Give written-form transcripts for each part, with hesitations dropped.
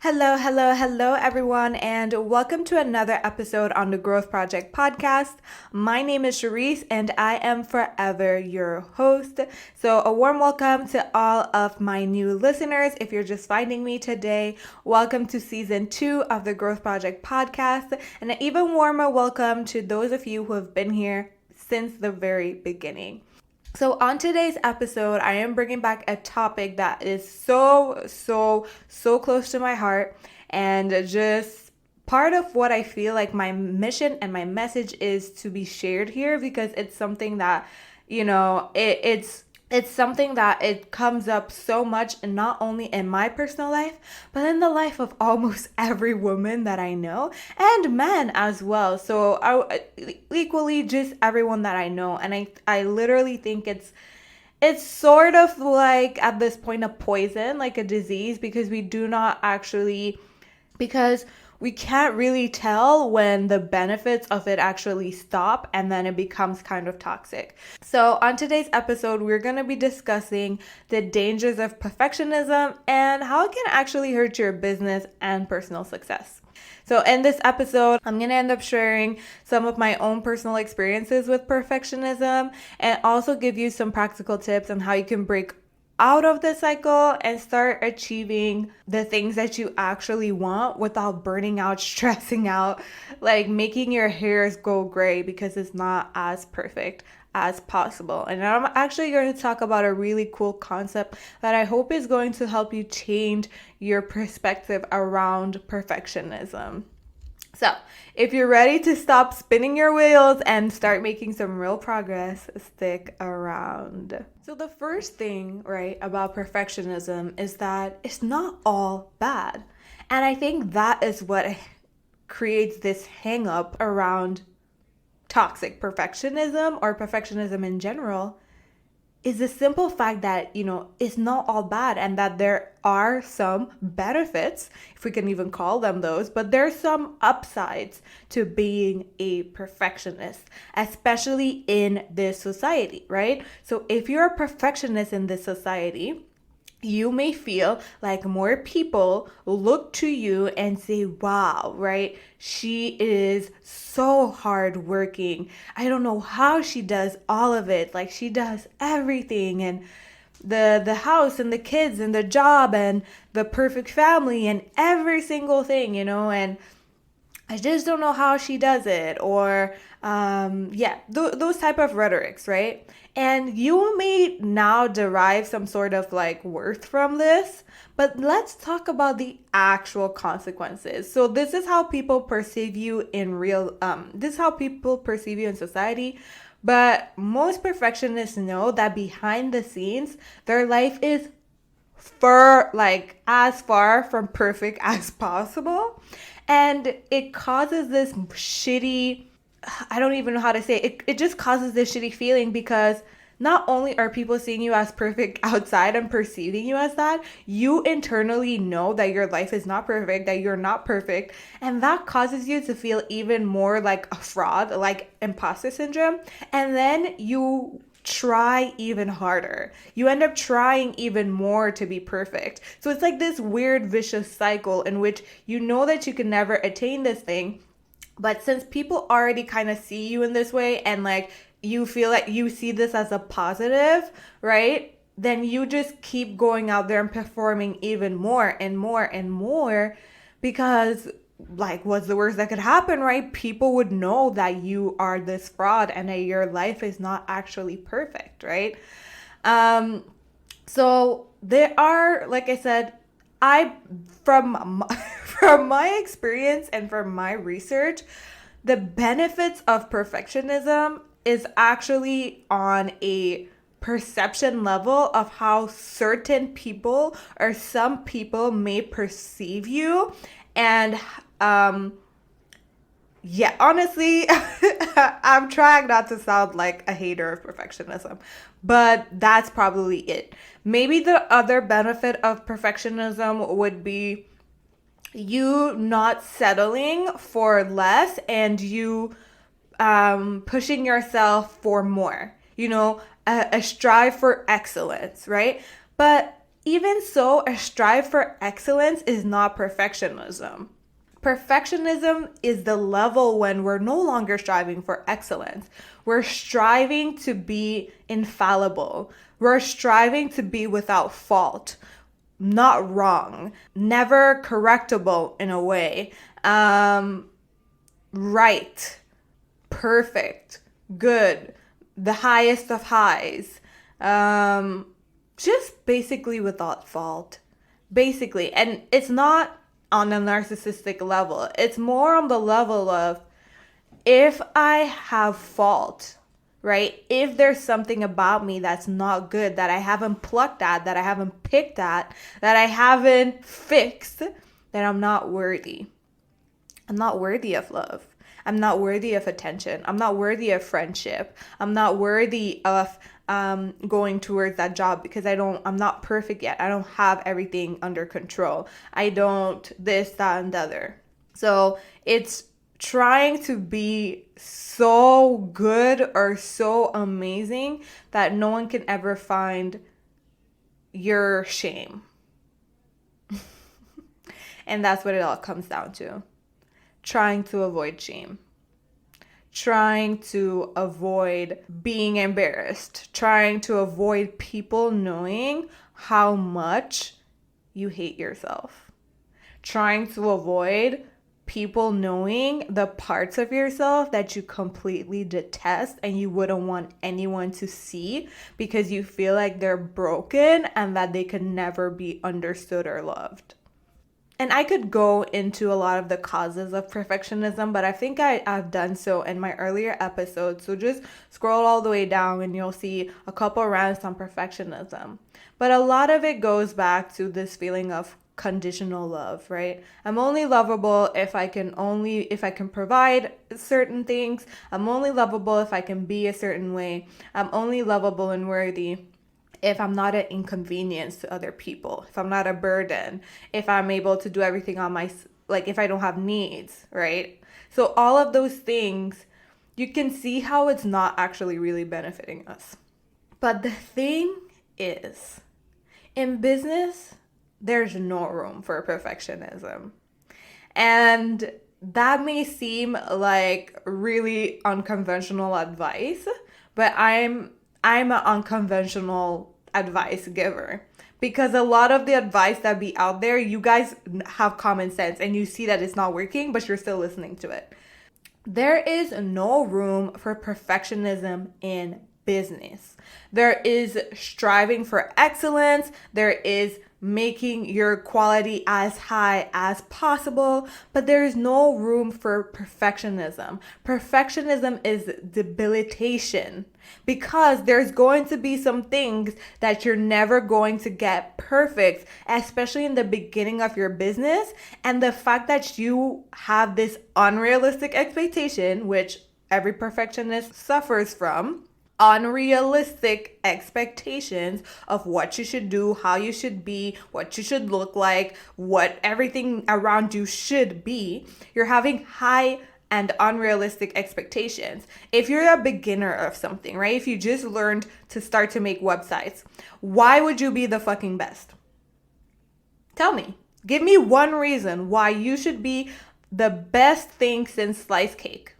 Hello, hello, hello, everyone, and welcome to another episode on the Growth Project podcast. My name is Sherise, and I am forever your host. So, a warm welcome to all of my new listeners. If you're just finding me today, welcome to season 2 of the Growth Project podcast, and an even warmer welcome to those of you who have been here since the very beginning. So on today's episode, I am bringing back a topic that is so close to my heart and just part of what I feel like my mission and my message is to be shared here because it's something that, it's something that it comes up so much, and not only in my personal life, but in the life of almost every woman that I know, and men as well. So equally just everyone that I know. And I literally think it's sort of like at this point a poison, like a disease, because we can't really tell when the benefits of it actually stop and then it becomes kind of toxic. So on today's episode, we're going to be discussing the dangers of perfectionism and how it can actually hurt your business and personal success. So in this episode, I'm going to end up sharing some of my own personal experiences with perfectionism and also give you some practical tips on how you can break out of the cycle and start achieving the things that you actually want without burning out, stressing out, like making your hairs go gray because it's not as perfect as possible. And I'm actually going to talk about a really cool concept that I hope is going to help you change your perspective around perfectionism. So, if you're ready to stop spinning your wheels and start making some real progress, stick around. So the first thing, right, about perfectionism is that it's not all bad. And I think that is what creates this hang up around toxic perfectionism or perfectionism in general, is the simple fact that, it's not all bad and that there are some benefits, if we can even call them those, but there's some upsides to being a perfectionist, especially in this society, right? So if you're a perfectionist in this society, you may feel like more people look to you and say, wow, right? She is so hardworking. I don't know how she does all of it. Like she does everything, and the house and the kids and the job and the perfect family and every single thing, and I just don't know how she does it, or those type of rhetorics, right? And you may now derive some sort of like worth from this, but let's talk about the actual consequences. So this is how people perceive you this is how people perceive you in society. But most perfectionists know that behind the scenes, their life is as far from perfect as possible. And it causes this shitty, I don't even know how to say it. It just causes this shitty feeling because not only are people seeing you as perfect outside and perceiving you as that, you internally know that your life is not perfect, that you're not perfect. And that causes you to feel even more like a fraud, like imposter syndrome. And then you try even harder. You end up trying even more to be perfect. So it's like this weird vicious cycle in which you know that you can never attain this thing. But since people already kind of see you in this way and like you feel like you see this as a positive, right? Then you just keep going out there and performing even more and more and more because like what's the worst that could happen, right? People would know that you are this fraud and that your life is not actually perfect, right? So there are, like I said, from my experience and from my research, the benefits of perfectionism is actually on a perception level of how certain people or some people may perceive you. And honestly, I'm trying not to sound like a hater of perfectionism, but that's probably it. Maybe the other benefit of perfectionism would be you not settling for less and you pushing yourself for more, a strive for excellence, right? But Even so, a strive for excellence is not perfectionism. Perfectionism is the level when we're no longer striving for excellence. We're striving to be infallible. We're striving to be without fault, not wrong, never correctable in a way, right, perfect, good, the highest of highs, just basically without fault. Basically. And it's not on a narcissistic level, it's more on the level of if I have fault, right? If there's something about me that's not good, that I haven't plucked at, that I haven't picked at, that I haven't fixed, then I'm not worthy. I'm not worthy of love. I'm not worthy of attention. I'm not worthy of friendship. I'm not worthy of going towards that job because I'm not perfect yet. I don't have everything under control. I don't this, that, and the other. So it's trying to be so good or so amazing that no one can ever find your shame. And that's what it all comes down to. Trying to avoid shame. Trying to avoid being embarrassed. Trying to avoid people knowing how much you hate yourself. Trying to avoid people knowing the parts of yourself that you completely detest and you wouldn't want anyone to see because you feel like they're broken and that they can never be understood or loved. And I could go into a lot of the causes of perfectionism, but I think I've done so in my earlier episodes. So just scroll all the way down and you'll see a couple rants on perfectionism. But a lot of it goes back to this feeling of conditional love, right? I'm only lovable if I can provide certain things. I'm only lovable if I can be a certain way. I'm only lovable and worthy if I'm not an inconvenience to other people, if I'm not a burden, if I'm able to do everything on if I don't have needs, right? So all of those things, you can see how it's not actually really benefiting us. But the thing is, in business, there's no room for perfectionism. And that may seem like really unconventional advice, but I'm an unconventional advice giver because a lot of the advice that be out there, you guys have common sense and you see that it's not working, but you're still listening to it. There is no room for perfectionism in business. There is striving for excellence. There is making your quality as high as possible, but there is no room for perfectionism. Perfectionism is debilitation because there's going to be some things that you're never going to get perfect, especially in the beginning of your business. And the fact that you have this unrealistic expectation, which every perfectionist suffers from, unrealistic expectations of what you should do, how you should be, what you should look like, what everything around you should be. You're having high and unrealistic expectations. If you're a beginner of something, right? If you just learned to start to make websites, why would you be the fucking best? Tell me. Give me one reason why you should be the best thing since sliced cake.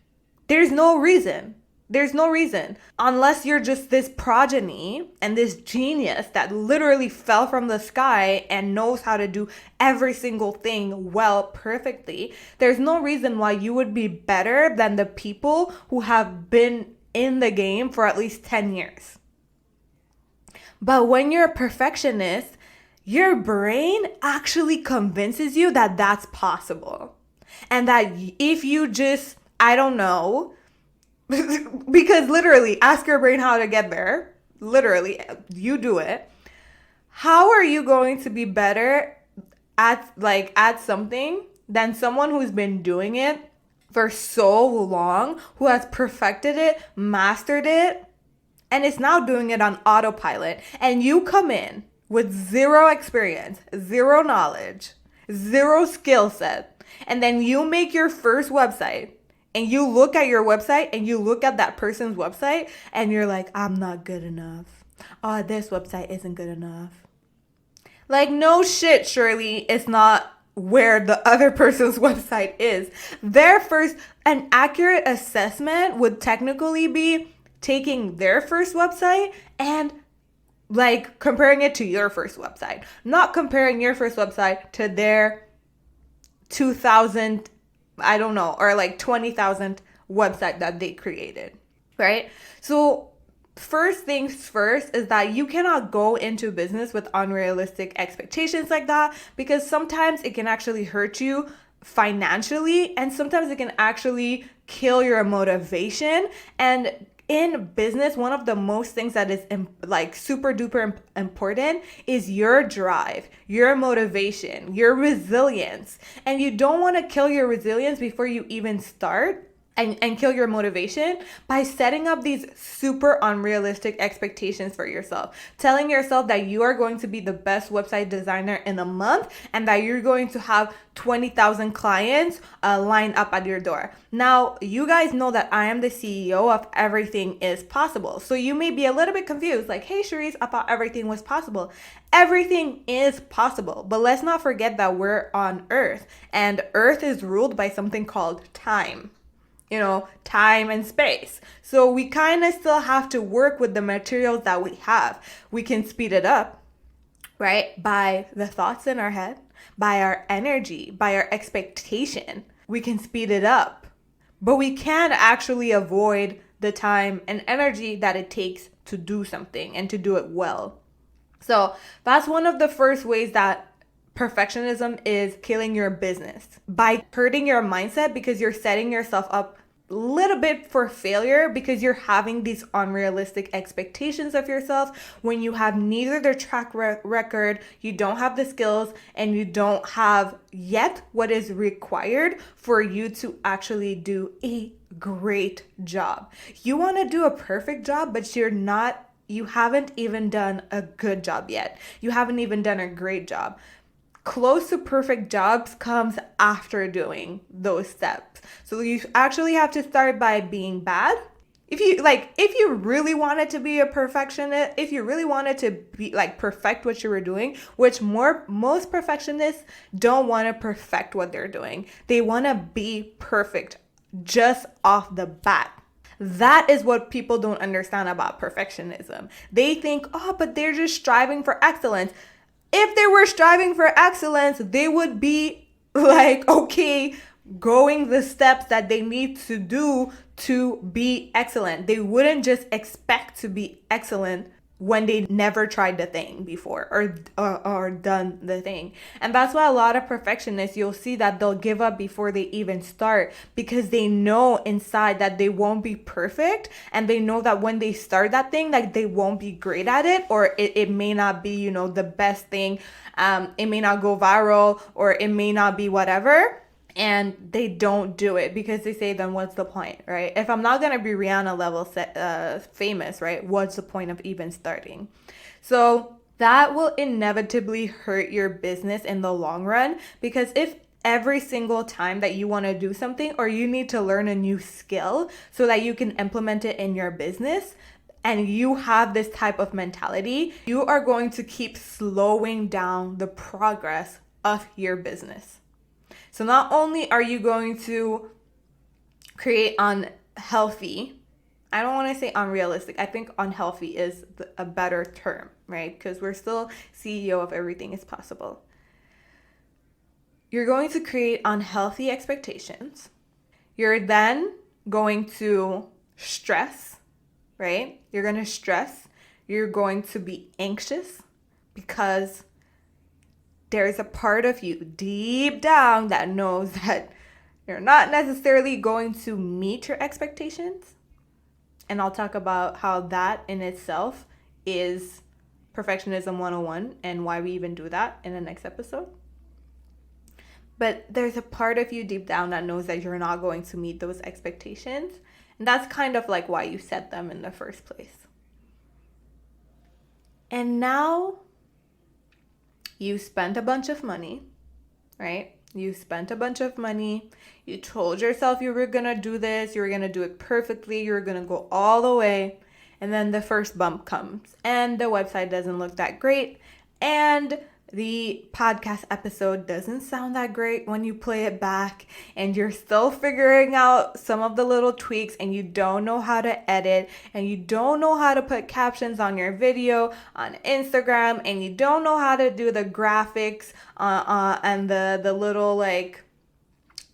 There's no reason. There's no reason. Unless you're just this progeny and this genius that literally fell from the sky and knows how to do every single thing well, perfectly. There's no reason why you would be better than the people who have been in the game for at least 10 years. But when you're a perfectionist, your brain actually convinces you that that's possible. And that if you just, I don't know, because literally, ask your brain how to get there. Literally, you do it. How are you going to be better at something than someone who's been doing it for so long, who has perfected it, mastered it, and is now doing it on autopilot? And you come in with zero experience, zero knowledge, zero skill set, and then you make your first website. And you look at your website and you look at that person's website and you're like, I'm not good enough. Oh, this website isn't good enough. Like, no shit, Shirley, it's not where the other person's website is. An accurate assessment would technically be taking their first website and like comparing it to your first website, not comparing your first website to their 2000, I don't know, or like 20,000 website that they created, right? So first things first is that you cannot go into business with unrealistic expectations like that, because sometimes it can actually hurt you financially, and sometimes it can actually kill your motivation. And in business, one of the most things that is like super duper important is your drive, your motivation, your resilience. And you don't want to kill your resilience before you even start, and kill your motivation by setting up these super unrealistic expectations for yourself. Telling yourself that you are going to be the best website designer in a month and that you're going to have 20,000 clients line up at your door. Now, you guys know that I am the CEO of Everything is Possible. So you may be a little bit confused, like, hey, Sherise, I thought everything was possible. Everything is possible, but let's not forget that we're on Earth, and Earth is ruled by something called time. Time and space. So we kind of still have to work with the materials that we have. We can speed it up, right? By the thoughts in our head, by our energy, by our expectation. We can speed it up, but we can actually avoid the time and energy that it takes to do something and to do it well. So that's one of the first ways that perfectionism is killing your business, by hurting your mindset, because you're setting yourself up a little bit for failure because you're having these unrealistic expectations of yourself when you have neither the track record, you don't have the skills, and you don't have yet what is required for you to actually do a great job. You want to do a perfect job, but you haven't even done a good job yet. You haven't even done a great job. Close to perfect jobs comes after doing those steps. So you actually have to start by being bad. If you really wanted to be a perfectionist, if you really wanted to be like perfect what you were doing, which most perfectionists don't want to perfect what they're doing. They want to be perfect just off the bat. That is what people don't understand about perfectionism. They think, but they're just striving for excellence. If they were striving for excellence, they would be like, okay, going the steps that they need to do to be excellent. They wouldn't just expect to be excellent when they never tried the thing before or done the thing. And that's why a lot of perfectionists, you'll see that they'll give up before they even start, because they know inside that they won't be perfect, and they know that when they start that thing, like, they won't be great at it, or it may not be, the best thing. It may not go viral, or it may not be whatever. And they don't do it because they say, then what's the point, right? If I'm not going to be Rihanna level famous, right? What's the point of even starting? So that will inevitably hurt your business in the long run, because if every single time that you want to do something, or you need to learn a new skill so that you can implement it in your business, and you have this type of mentality, you are going to keep slowing down the progress of your business. So not only are you going to create unhealthy, I don't want to say unrealistic, I think unhealthy is a better term, right? Because we're still CEO of Everything is Possible. You're going to create unhealthy expectations. You're then going to stress, right? You're going to stress. You're going to be anxious because there's a part of you deep down that knows that you're not necessarily going to meet your expectations. And I'll talk about how that in itself is Perfectionism 101 and why we even do that in the next episode. But there's a part of you deep down that knows that you're not going to meet those expectations. And that's kind of like why you set them in the first place. And now you spent a bunch of money, right? You spent a bunch of money. You told yourself you were going to do this. You were going to do it perfectly. You were going to go all the way. And then the first bump comes and the website doesn't look that great. And the podcast episode doesn't sound that great when you play it back and you're still figuring out some of the little tweaks and you don't know how to edit and you don't know how to put captions on your video on Instagram and you don't know how to do the graphics and the little like,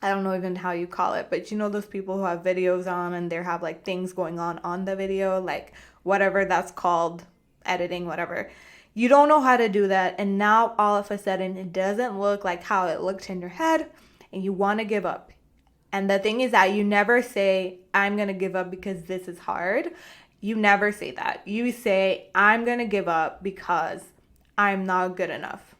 I don't know even how you call it, but you know those people who have videos on and they have like things going on the video, like whatever that's called, editing, whatever. You don't know how to do that, and now all of a sudden it doesn't look like how it looked in your head, and you want to give up. And the thing is that you never say, I'm going to give up because this is hard. You never say that. You say, I'm going to give up because I'm not good enough.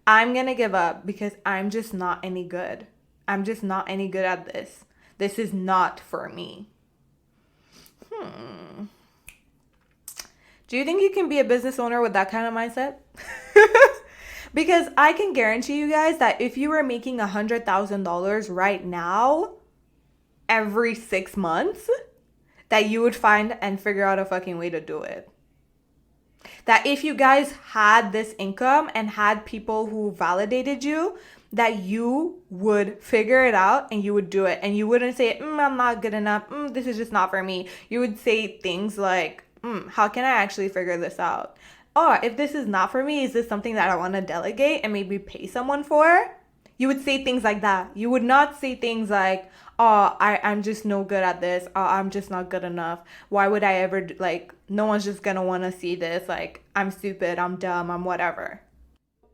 I'm going to give up because I'm just not any good. I'm just not any good at this. This is not for me. Do you think you can be a business owner with that kind of mindset? Because I can guarantee you guys that if you were making $100,000 right now, every 6 months, that you would find and figure out a fucking way to do it. That if you guys had this income and had people who validated you, that you would figure it out and you would do it. And you wouldn't say, I'm not good enough. This is just not for me. You would say things like, how can I actually figure this out? Or if this is not for me, is this something that I want to delegate and maybe pay someone for? You would say things like that. You would not say things like, I'm just no good at this. I'm just not good enough. Why would I ever, no one's just going to want to see this. Like, I'm stupid, I'm dumb, I'm whatever.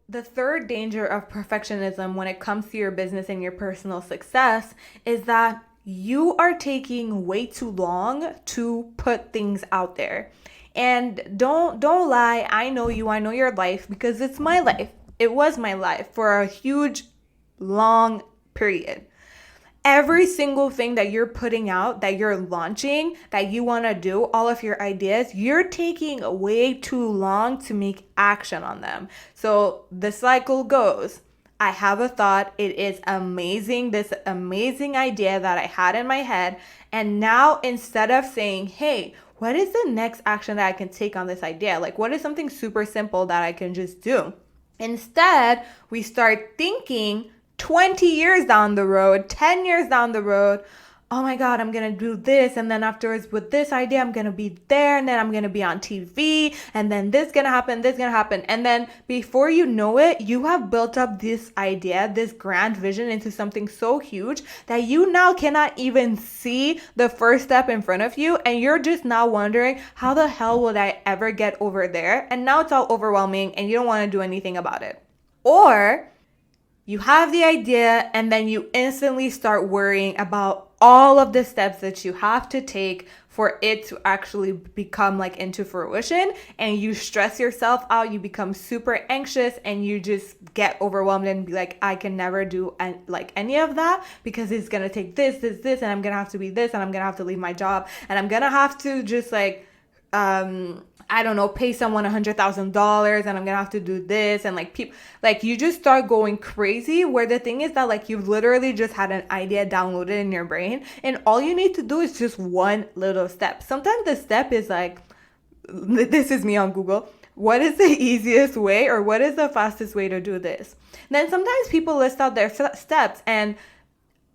The third danger of perfectionism when it comes to your business and your personal success is that you are taking way too long to put things out there. And don't lie. I know you. I know your life because it's my life. It was my life for a huge, long period. Every single thing that you're putting out, that you're launching, that you want to do, all of your ideas, you're taking way too long to make action on them. So the cycle goes. I have a thought. It is amazing. This amazing idea that I had in my head. And now instead of saying, hey, what is the next action that I can take on this idea? Like, what is something super simple that I can just do? Instead, we start thinking 20 years down the road, 10 years down the road, oh my God, I'm going to do this. And then afterwards with this idea, I'm going to be there. And then I'm going to be on TV. And then this going to happen, this going to happen. And then before you know it, you have built up this idea, this grand vision into something so huge that you now cannot even see the first step in front of you. And you're just now wondering, how the hell would I ever get over there? And now it's all overwhelming and you don't want to do anything about it. Or you have the idea and then you instantly start worrying about all of the steps that you have to take for it to actually become like into fruition, and you stress yourself out, you become super anxious and you just get overwhelmed and be like, I can never do any of that because it's going to take this, and I'm going to have to be this, and I'm going to have to leave my job, and I'm going to have to just pay someone $100,000 and I'm gonna have to do this, and you just start going crazy, where the thing is that you've literally just had an idea downloaded in your brain and all you need to do is just one little step. Sometimes the step is this is me on Google, what is the easiest way or what is the fastest way to do this? And then sometimes people list out their steps, and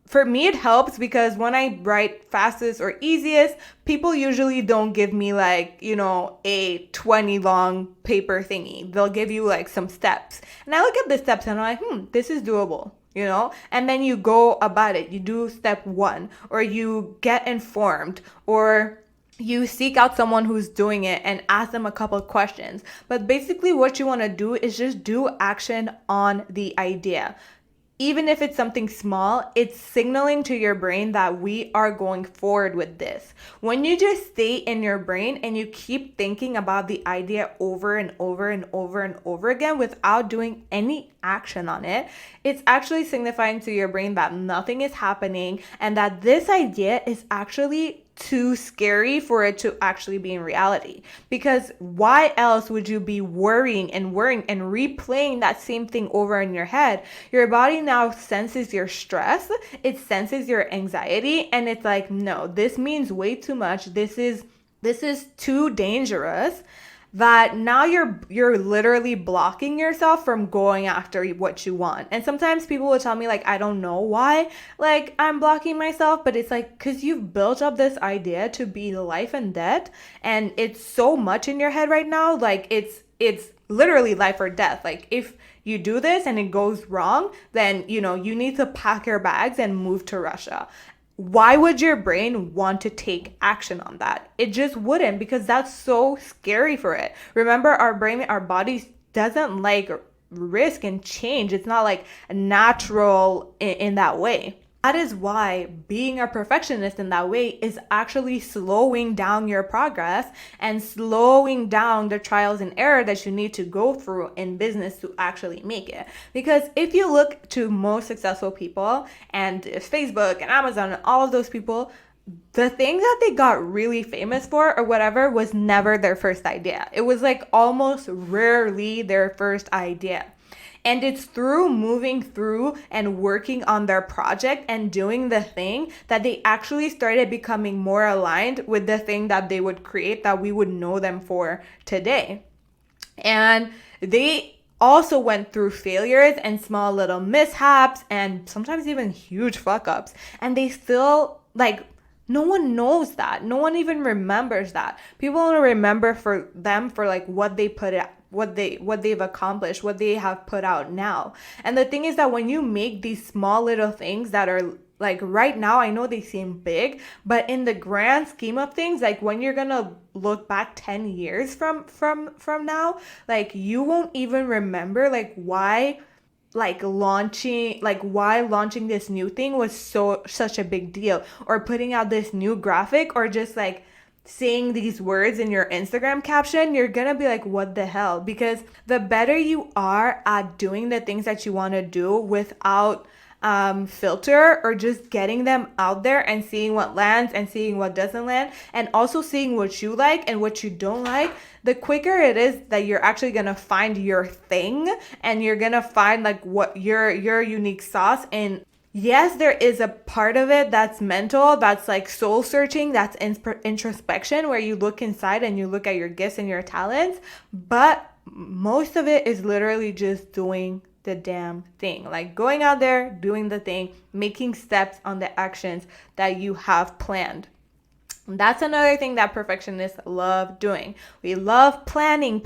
for me, it helps because when I write fastest or easiest, people usually don't give me a 20 long paper thingy. They'll give you some steps. And I look at the steps and I'm like, this is doable, And then you go about it. You do step 1, or you get informed, or you seek out someone who's doing it and ask them a couple of questions. But basically what you want to do is just do action on the idea. Even if it's something small, it's signaling to your brain that we are going forward with this. When you just stay in your brain and you keep thinking about the idea over and over and over and over again without doing any action on it, it's actually signifying to your brain that nothing is happening and that this idea is actually too scary for it to actually be in reality. Because why else would you be worrying and replaying that same thing over in your head? Your body now senses your stress, it senses your anxiety, and it's like, no, this means way too much. This is too dangerous. that now you're literally blocking yourself from going after what you want. And sometimes people will tell me like, I don't know why like I'm blocking myself, but it's like because you've built up this idea to be life and death, and it's so much in your head right now. Like it's literally life or death. Like if you do this and it goes wrong, then you need to pack your bags and move to Russia. Why would your brain want to take action on that? It just wouldn't, because that's so scary for it. Remember, our brain, our body doesn't like risk and change. It's not like natural in that way. That is why being a perfectionist in that way is actually slowing down your progress and slowing down the trials and error that you need to go through in business to actually make it. Because if you look to most successful people and Facebook and Amazon and all of those people, the thing that they got really famous for or whatever was never their first idea. It was like almost rarely their first idea. And it's through moving through and working on their project and doing the thing that they actually started becoming more aligned with the thing that they would create, that we would know them for today. And they also went through failures and small little mishaps and sometimes even huge fuck ups. And they still no one knows that. No one even remembers that. People only remember for them for like what they put out, what they've accomplished, what they have put out now. And the thing is that when you make these small little things that are like right now, I know they seem big, but in the grand scheme of things, like when you're gonna look back 10 years from now, like you won't even remember why launching this new thing was such a big deal, or putting out this new graphic, or just like saying these words in your Instagram caption. You're gonna be like, what the hell? Because the better you are at doing the things that you want to do without filter, or just getting them out there and seeing what lands and seeing what doesn't land, and also seeing what you like and what you don't like, the quicker it is that you're actually gonna find your thing, and you're gonna find like what your unique sauce. And yes, there is a part of it that's mental, that's like soul searching, that's introspection, where you look inside and you look at your gifts and your talents, but most of it is literally just doing the damn thing, like going out there, doing the thing, making steps on the actions that you have planned. That's another thing that perfectionists love doing. We love planning.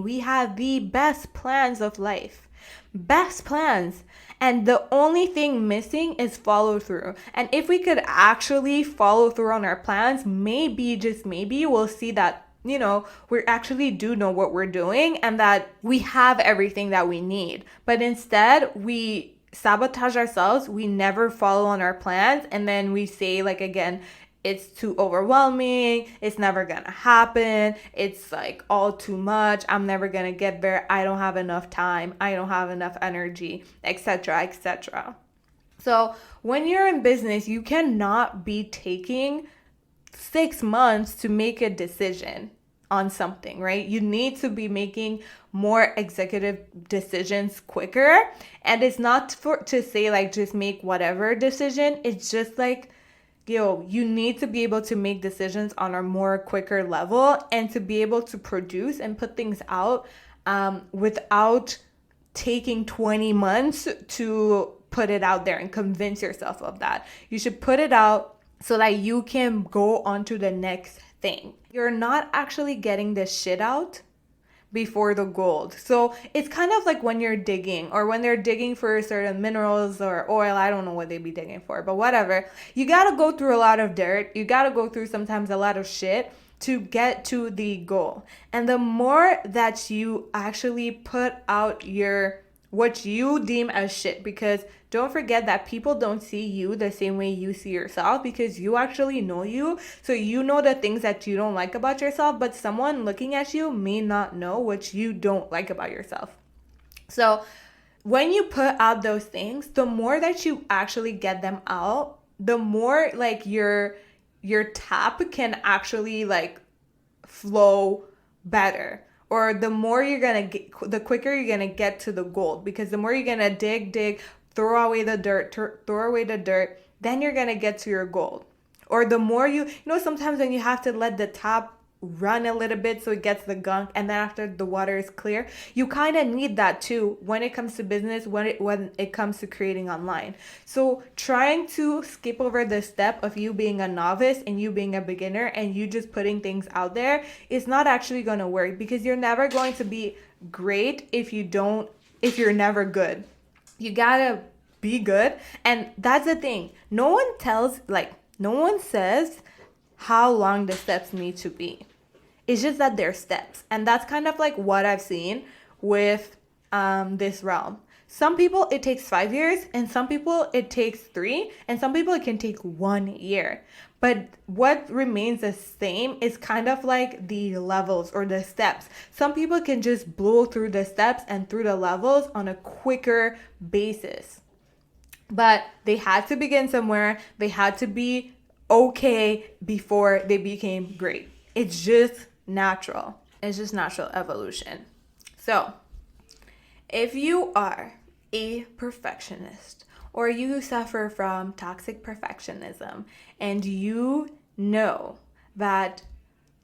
We have the best plans of life. Best plans. And the only thing missing is follow through. And if we could actually follow through on our plans, maybe, just maybe, we'll see that we actually do know what we're doing and that we have everything that we need. But instead, we sabotage ourselves. We never follow on our plans. And then we say, like, again, it's too overwhelming. It's never gonna happen. It's like all too much. I'm never gonna get there. I don't have enough time. I don't have enough energy, etc., etc. So when you're in business, you cannot be taking 6 months to make a decision on something, right? You need to be making more executive decisions quicker. And it's not to say like just make whatever decision. It's just like, you need to be able to make decisions on a more quicker level, and to be able to produce and put things out without taking 20 months to put it out there and convince yourself of that. You should put it out so that you can go on to the next thing. You're not actually getting this shit out before the gold. So it's kind of like when you're digging, or when they're digging for certain minerals or oil. I don't know what they'd be digging for, but whatever. You got to go through a lot of dirt. You got to go through sometimes a lot of shit to get to the goal. And the more that you actually put out what you deem as shit, because don't forget that people don't see you the same way you see yourself, because you actually know you. So you know the things that you don't like about yourself, but someone looking at you may not know what you don't like about yourself. So when you put out those things, the more that you actually get them out, the more like your tap can actually like flow better. Or the more you're going to get, the quicker you're going to get to the gold. Because the more you're going to dig, throw away the dirt, then you're going to get to your goal. Or the more sometimes when you have to let the tap run a little bit so it gets the gunk, and then after the water is clear. You kind of need that too when it comes to business, when it comes to creating online. So trying to skip over the step of you being a novice and you being a beginner and you just putting things out there is not actually going to work, because you're never going to be great if you're never good. You gotta be good. And that's the thing, no one says how long the steps need to be. It's just that they're steps. And that's kind of like what I've seen with this realm. Some people it takes 5 years, and some people it takes 3, and some people it can take 1 year. But what remains the same is kind of like the levels or the steps. Some people can just blow through the steps and through the levels on a quicker basis. But they had to begin somewhere. They had to be okay before they became great. It's just natural. It's just natural evolution. So, if you are a perfectionist or you suffer from toxic perfectionism and you know that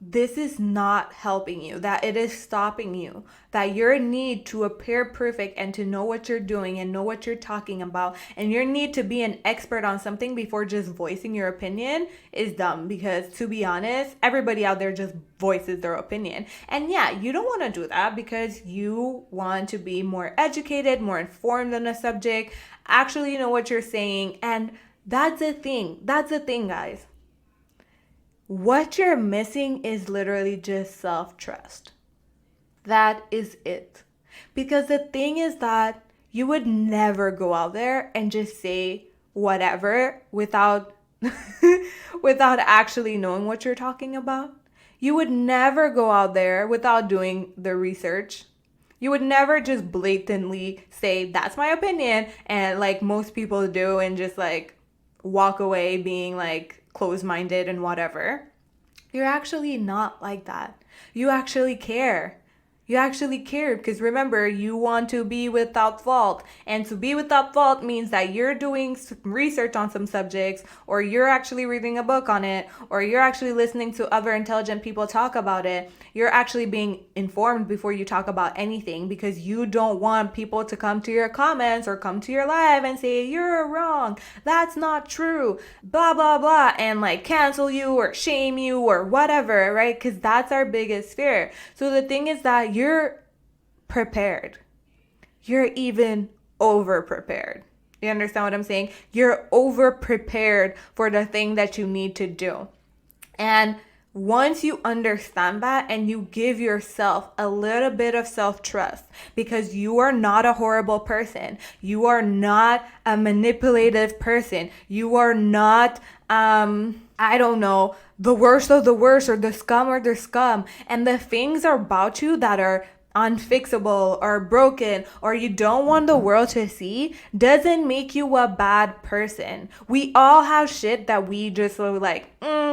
this is not helping you, that it is stopping you, that your need to appear perfect and to know what you're doing and know what you're talking about, and your need to be an expert on something before just voicing your opinion is dumb. Because to be honest, everybody out there just voices their opinion. And yeah, you don't want to do that because you want to be more educated, more informed on a subject, actually know what you're saying. And that's the thing, guys. What you're missing is literally just self-trust. That is it. Because the thing is that you would never go out there and just say whatever without without actually knowing what you're talking about. You would never go out there without doing the research. You would never just blatantly say that's my opinion, and like most people do, and just like walk away being like closed-minded and whatever. You're actually not like that. You actually care. You actually care because remember, you want to be without fault. And to be without fault means that you're doing research on some subjects, or you're actually reading a book on it, or you're actually listening to other intelligent people talk about it. You're actually being informed before you talk about anything, because you don't want people to come to your comments or come to your live and say, you're wrong, that's not true, blah, blah, blah, and like cancel you or shame you or whatever, right? Because that's our biggest fear. So the thing is that you're prepared. You're even over prepared. You understand what I'm saying? You're over prepared for the thing that you need to do. And once you understand that and you give yourself a little bit of self-trust, because you are not a horrible person. You are not a manipulative person. You are not, I don't know, the worst of the worst, or the scum or the scum. And the things about you that are unfixable or broken, or you don't want the world to see, doesn't make you a bad person. We all have shit that we just are like,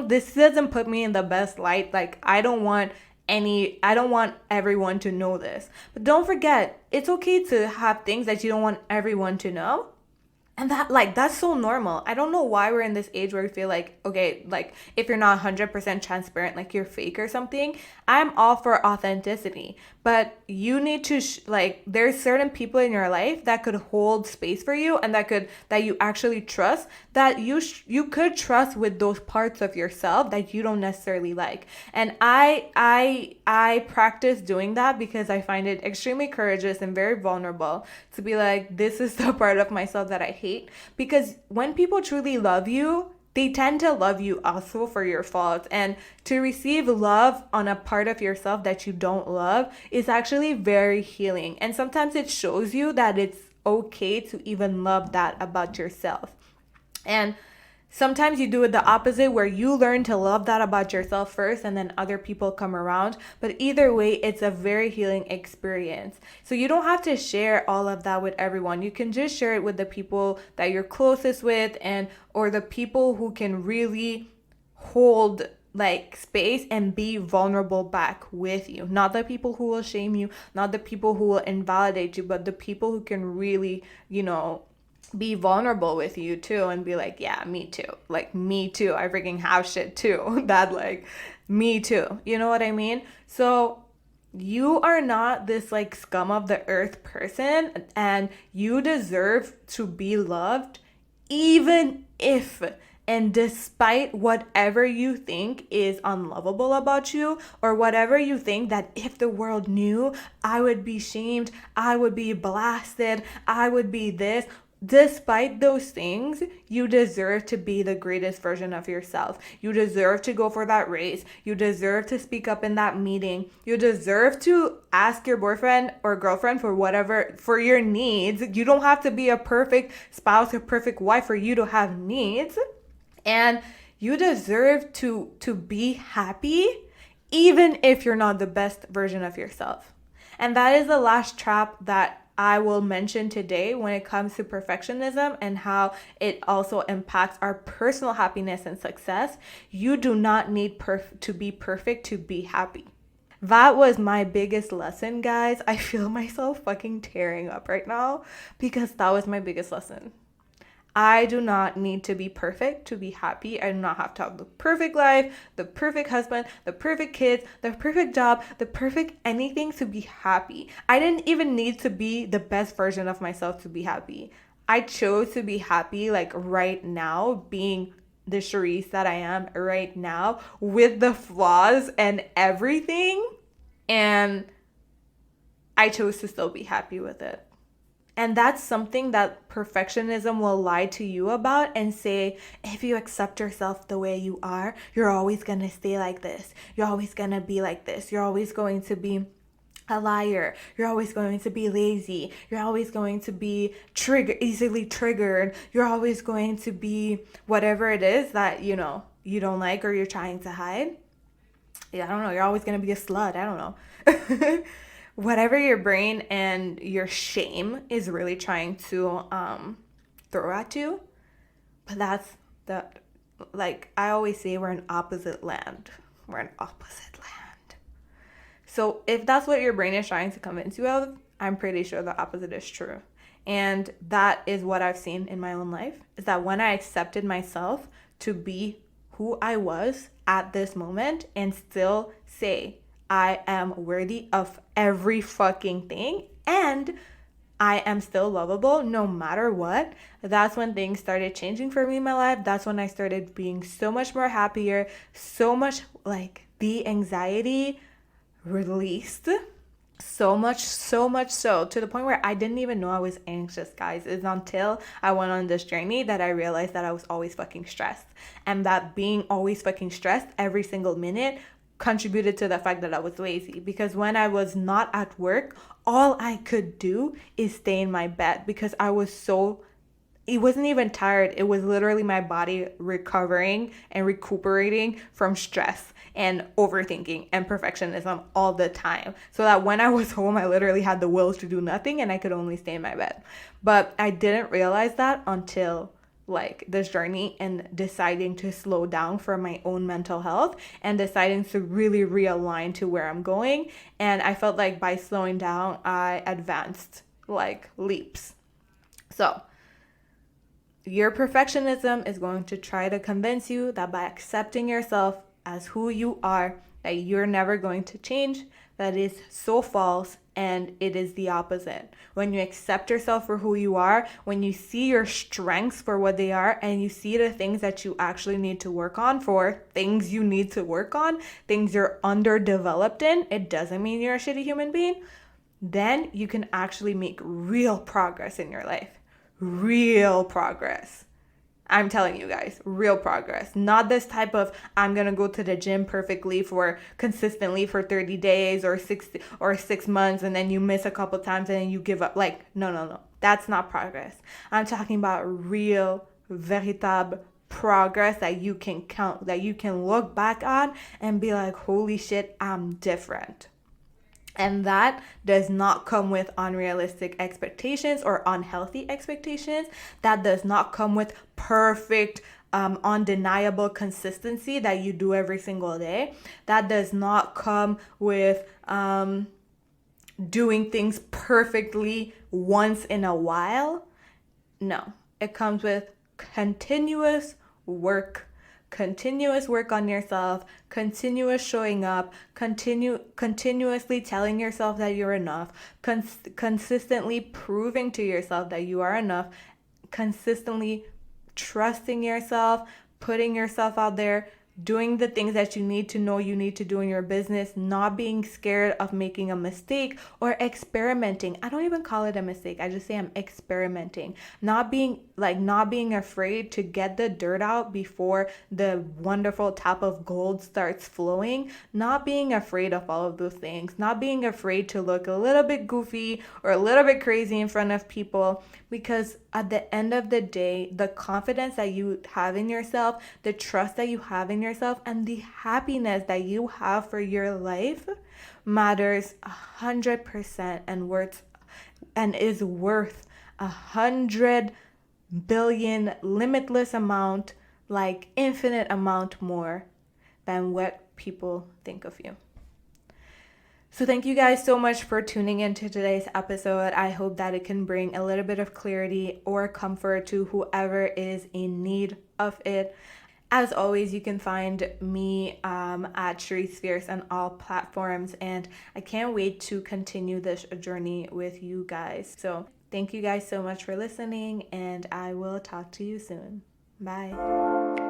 this doesn't put me in the best light. Like, I don't want everyone to know this. But don't forget, it's okay to have things that you don't want everyone to know. And that's so normal. I don't know why we're in this age where we feel like, okay, like if you're not 100% transparent, like you're fake or something. I'm all for authenticity, but you need to there's certain people in your life that could hold space for you, and that you actually trust, that you could trust with those parts of yourself that you don't necessarily like. And I practice doing that because I find it extremely courageous and very vulnerable to be like, this is the part of myself that I hate. Because when people truly love you, they tend to love you also for your faults. And to receive love on a part of yourself that you don't love is actually very healing. And sometimes it shows you that it's okay to even love that about yourself. And sometimes you do it the opposite, where you learn to love that about yourself first and then other people come around. But either way, it's a very healing experience. So you don't have to share all of that with everyone. You can just share it with the people that you're closest with, or the people who can really hold like space and be vulnerable back with you. Not the people who will shame you, not the people who will invalidate you, but the people who can really, be vulnerable with you too, and be like, yeah, me too. Like, me too. I freaking have shit too that like Me too. You know what I mean? So you are not this like scum of the earth person, and you deserve to be loved even if and despite whatever you think is unlovable about you, or whatever you think that if the world knew, I would be shamed, I would be blasted, I would be this. Despite those things, you deserve to be the greatest version of yourself. You deserve to go for that race. You deserve to speak up in that meeting. You deserve to ask your boyfriend or girlfriend for whatever, for your needs. You don't have to be a perfect spouse or perfect wife for you to have needs. And you deserve to be happy even if you're not the best version of yourself. And that is the last trap that I will mention today when it comes to perfectionism and how it also impacts our personal happiness and success. You do not need to be perfect to be happy. That was my biggest lesson, guys. I feel myself fucking tearing up right now because that was my biggest lesson. I do not need to be perfect to be happy. I do not have to have the perfect life, the perfect husband, the perfect kids, the perfect job, the perfect anything to be happy. I didn't even need to be the best version of myself to be happy. I chose to be happy like right now, being the Sherise that I am right now with the flaws and everything. And I chose to still be happy with it. And that's something that perfectionism will lie to you about and say, if you accept yourself the way you are, you're always going to stay like this. You're always going to be like this. You're always going to be a liar. You're always going to be lazy. You're always going to be easily triggered. You're always going to be whatever it is that, you don't like or you're trying to hide. Yeah, I don't know. You're always going to be a slut. I don't know. Whatever your brain and your shame is really trying to throw at you. But that's like I always say, we're an opposite land. We're an opposite land. So if that's what your brain is trying to convince you of, I'm pretty sure the opposite is true. And that is what I've seen in my own life, is that when I accepted myself to be who I was at this moment and still say, I am worthy of every fucking thing and I am still lovable no matter what. That's when things started changing for me in my life. That's when I started being so much more happier, so much like the anxiety released. So much so to the point where I didn't even know I was anxious, guys. It's until I went on this journey that I realized that I was always fucking stressed. And that being always fucking stressed every single minute contributed to the fact that I was lazy, because when I was not at work, all I could do is stay in my bed because I was it wasn't even tired. It was literally my body recovering and recuperating from stress and overthinking and perfectionism all the time. So that when I was home, I literally had the will to do nothing and I could only stay in my bed. But I didn't realize that until like this journey and deciding to slow down for my own mental health and deciding to really realign to where I'm going. And I felt like by slowing down, I advanced like leaps. So your perfectionism is going to try to convince you that by accepting yourself as who you are, that you're never going to change. That is so false, and it is the opposite. When you accept yourself for who you are, when you see your strengths for what they are, and you see the things that you actually need to work on for things you need to work on, things you're underdeveloped in, it doesn't mean you're a shitty human being, then you can actually make real progress in your life. Real progress. I'm telling you guys, real progress. Not this type of, I'm going to go to the gym consistently for 30 days or 6 months and then you miss a couple times and then you give up. Like, no. That's not progress. I'm talking about real, véritable progress that you can count, that you can look back on and be like, holy shit, I'm different. And that does not come with unrealistic expectations or unhealthy expectations. That does not come with perfect, undeniable consistency that you do every single day. That does not come with doing things perfectly once in a while. No, it comes with continuous work, continuous work on yourself, continuous showing up, continuously telling yourself that you're enough, consistently proving to yourself that you are enough, consistently trusting yourself, putting yourself out there, doing the things that you need to know you need to do in your business, not being scared of making a mistake or experimenting. I don't even call it a mistake. I just say I'm experimenting. Not being afraid to get the dirt out before the wonderful tap of gold starts flowing. Not being afraid of all of those things. Not being afraid to look a little bit goofy or a little bit crazy in front of people, because at the end of the day, the confidence that you have in yourself, the trust that you have in yourself, and the happiness that you have for your life matters 100% and is worth 100 billion limitless amount, like infinite amount more than what people think of you. So thank you guys so much for tuning into today's episode. I hope that it can bring a little bit of clarity or comfort to whoever is in need of it. As always, you can find me at Sherise Fierce on all platforms, and I can't wait to continue this journey with you guys. So thank you guys so much for listening, and I will talk to you soon. Bye.